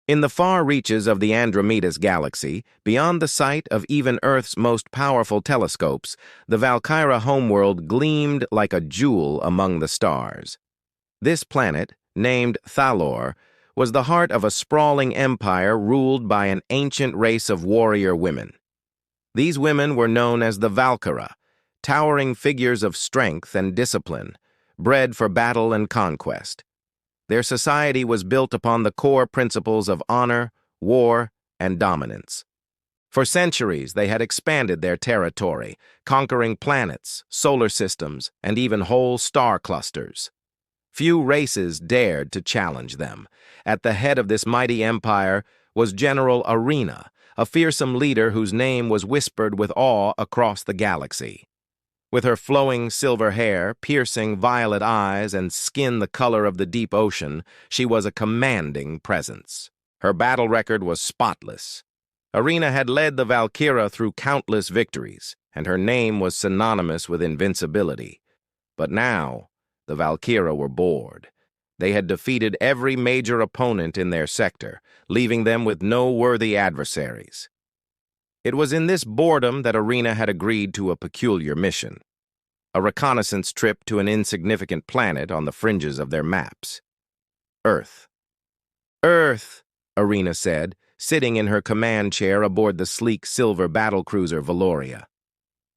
In the far reaches of the Andromeda's galaxy, beyond the sight of even Earth's most powerful telescopes, the Valkyra homeworld gleamed like a jewel among the stars. This planet, named Thalor, was the heart of a sprawling empire ruled by an ancient race of warrior women. These women were known as the Valkyra, towering figures of strength and discipline, bred for battle and conquest. Their society was built upon the core principles of honor, war, and dominance. For centuries, they had expanded their territory, conquering planets, solar systems, and even whole star clusters. Few races dared to challenge them. At the head of this mighty empire was General Arena, a fearsome leader whose name was whispered with awe across the galaxy. With her flowing silver hair, piercing violet eyes, and skin the color of the deep ocean, she was a commanding presence. Her battle record was spotless. Arena had led the Valkyra through countless victories, and her name was synonymous with invincibility. But now, the Valkyra were bored. They had defeated every major opponent in their sector, leaving them with no worthy adversaries. It was in this boredom that Arena had agreed to a peculiar mission, a reconnaissance trip to an insignificant planet on the fringes of their maps. Earth. Earth, Arena said, sitting in her command chair aboard the sleek silver battlecruiser Valoria.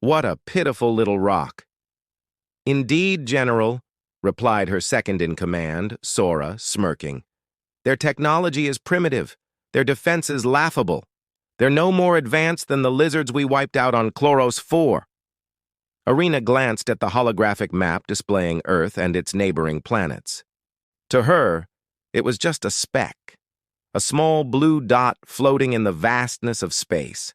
What a pitiful little rock. Indeed, General, replied her second-in-command, Sora, smirking. Their technology is primitive, their defenses laughable. They're no more advanced than the lizards we wiped out on Chloros 4. Arena glanced at the holographic map displaying Earth and its neighboring planets. To her, it was just a speck, a small blue dot floating in the vastness of space.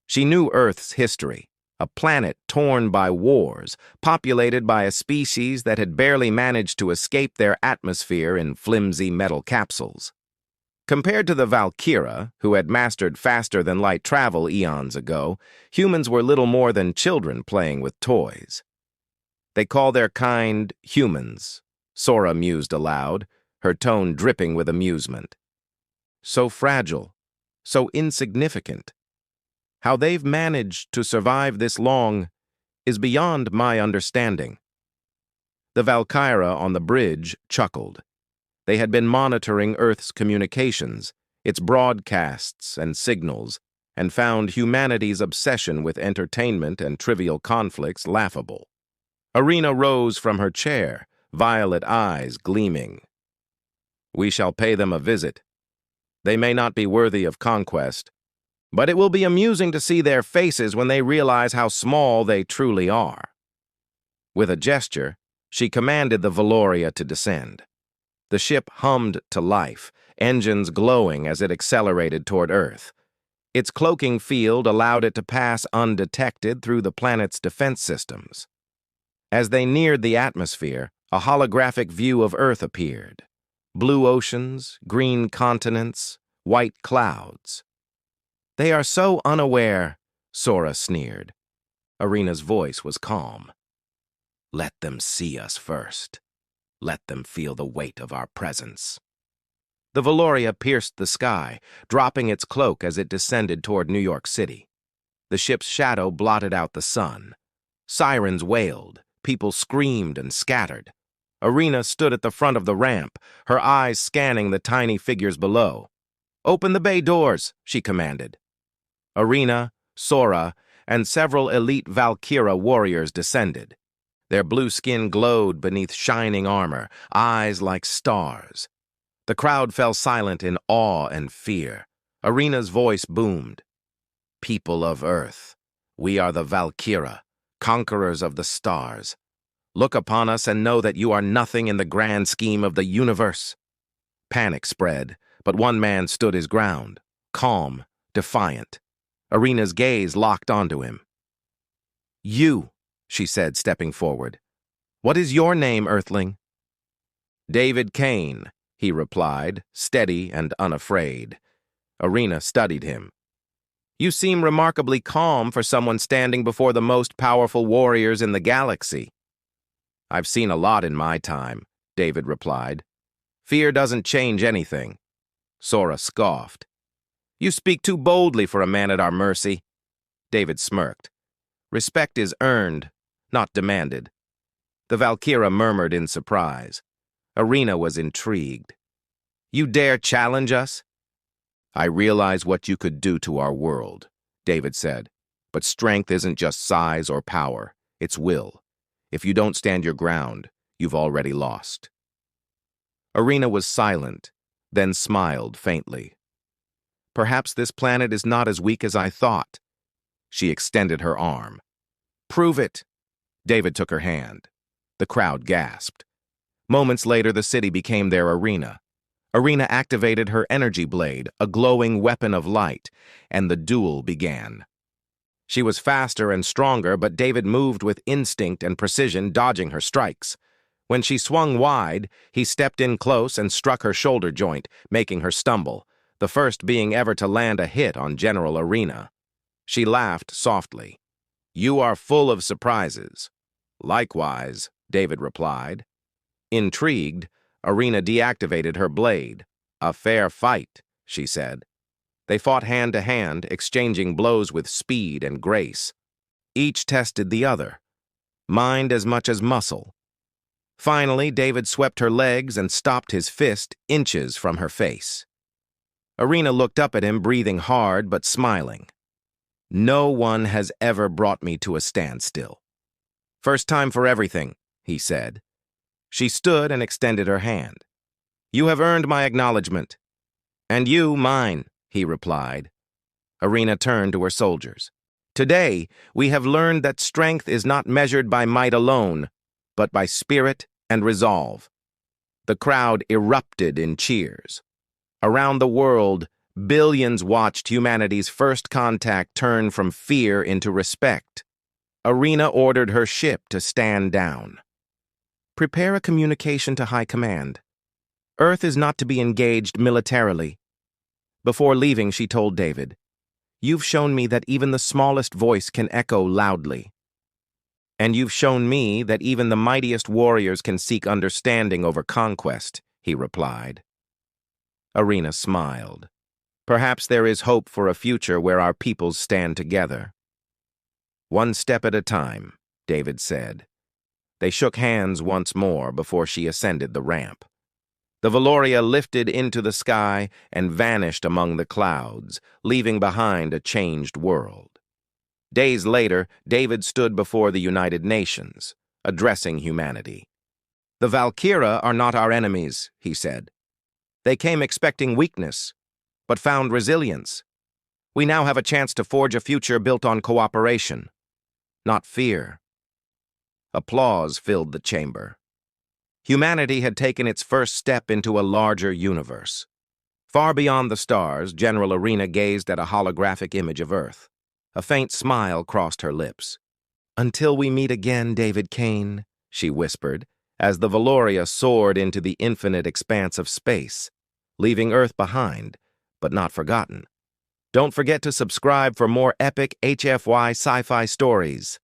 She knew Earth's history, a planet torn by wars, populated by a species that had barely managed to escape their atmosphere in flimsy metal capsules. Compared to the Valkyra, who had mastered faster-than-light travel eons ago, humans were little more than children playing with toys. They call their kind humans, Sora mused aloud, her tone dripping with amusement. So fragile, so insignificant. How they've managed to survive this long is beyond my understanding. The Valkyra on the bridge chuckled. They had been monitoring Earth's communications, its broadcasts and signals, and found humanity's obsession with entertainment and trivial conflicts laughable. Arena rose from her chair, violet eyes gleaming. We shall pay them a visit. They may not be worthy of conquest, but it will be amusing to see their faces when they realize how small they truly are. With a gesture, she commanded the Valoria to descend. The ship hummed to life, engines glowing as it accelerated toward Earth. Its cloaking field allowed it to pass undetected through the planet's defense systems. As they neared the atmosphere, a holographic view of Earth appeared. Blue oceans, green continents, white clouds. They are so unaware, Sora sneered. Arena's voice was calm. Let them see us first. Let them feel the weight of our presence. The Valoria pierced the sky, dropping its cloak as it descended toward New York City. The ship's shadow blotted out the sun. Sirens wailed, people screamed and scattered. Arena stood at the front of the ramp, her eyes scanning the tiny figures below. Open the bay doors, she commanded. Arena, Sora, and several elite Valkyra warriors descended. Their blue skin glowed beneath shining armor, eyes like stars. The crowd fell silent in awe and fear. Arena's voice boomed. People of Earth, we are the Valkyra, conquerors of the stars. Look upon us and know that you are nothing in the grand scheme of the universe. Panic spread, but one man stood his ground, calm, defiant. Arena's gaze locked onto him. You, she said, stepping forward. What is your name, Earthling? David Kane, he replied, steady and unafraid. Arena studied him. You seem remarkably calm for someone standing before the most powerful warriors in the galaxy. I've seen a lot in my time, David replied. Fear doesn't change anything. Sora scoffed. You speak too boldly for a man at our mercy. David smirked. Respect is earned, not demanded. The Valkyra murmured in surprise. Arena was intrigued. You dare challenge us? I realize what you could do to our world, David said. But strength isn't just size or power, it's will. If you don't stand your ground, you've already lost. Arena was silent, then smiled faintly. Perhaps this planet is not as weak as I thought. She extended her arm. Prove it. David took her hand. The crowd gasped. Moments later, the city became their arena. Arena activated her energy blade, a glowing weapon of light, and the duel began. She was faster and stronger, but David moved with instinct and precision, dodging her strikes. When she swung wide, he stepped in close and struck her shoulder joint, making her stumble, the first being ever to land a hit on General Arena. She laughed softly. You are full of surprises. Likewise, David replied. Intrigued, Arena deactivated her blade. A fair fight, she said. They fought hand to hand, exchanging blows with speed and grace. Each tested the other, mind as much as muscle. Finally, David swept her legs and stopped his fist inches from her face. Arena looked up at him, breathing hard but smiling. No one has ever brought me to a standstill. First time for everything, he said. She stood and extended her hand. You have earned my acknowledgement. And you, mine, he replied. Arena turned to her soldiers. Today, we have learned that strength is not measured by might alone, but by spirit and resolve. The crowd erupted in cheers. Around the world, billions watched humanity's first contact turn from fear into respect. Arena ordered her ship to stand down. Prepare a communication to High Command. Earth is not to be engaged militarily. Before leaving, she told David, You've shown me that even the smallest voice can echo loudly. And you've shown me that even the mightiest warriors can seek understanding over conquest, he replied. Arena smiled. Perhaps there is hope for a future where our peoples stand together. One step at a time, David said. They shook hands once more before she ascended the ramp. The Valoria lifted into the sky and vanished among the clouds, leaving behind a changed world. Days later, David stood before the United Nations, addressing humanity. The Valkyra are not our enemies, he said. They came expecting weakness, but found resilience. We now have a chance to forge a future built on cooperation, not fear. Applause filled the chamber. Humanity had taken its first step into a larger universe. Far beyond the stars, General Arena gazed at a holographic image of Earth. A faint smile crossed her lips. Until we meet again, David Kane, she whispered, as the Valoria soared into the infinite expanse of space, leaving Earth behind, but not forgotten. Don't forget to subscribe for more epic HFY sci-fi stories.